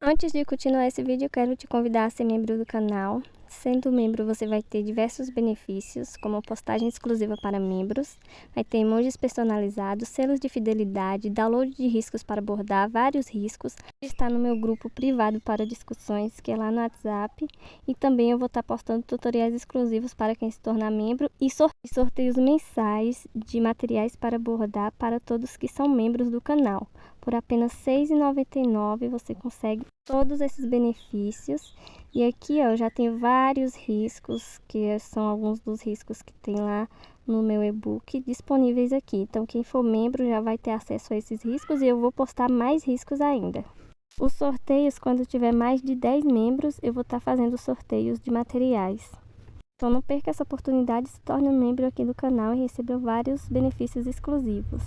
Antes de continuar esse vídeo, eu quero te convidar a ser membro do canal. Sendo membro, você vai ter diversos benefícios, como postagem exclusiva para membros, vai ter emojis personalizados, selos de fidelidade, download de riscos para bordar, vários riscos. Está no meu grupo privado para discussões, que é lá no WhatsApp. E também eu vou estar postando tutoriais exclusivos para quem se tornar membro e sorteios mensais de materiais para bordar para todos que são membros do canal. Por apenas R$ 6,99 você consegue todos esses benefícios. E aqui, ó, eu já tenho vários riscos, que são alguns dos riscos que tem lá no meu e-book disponíveis aqui. Então, quem for membro já vai ter acesso a esses riscos e eu vou postar mais riscos ainda. Os sorteios, quando tiver mais de 10 membros, eu vou estar fazendo sorteios de materiais. Então, não perca essa oportunidade, se torne um membro aqui do canal e receba vários benefícios exclusivos.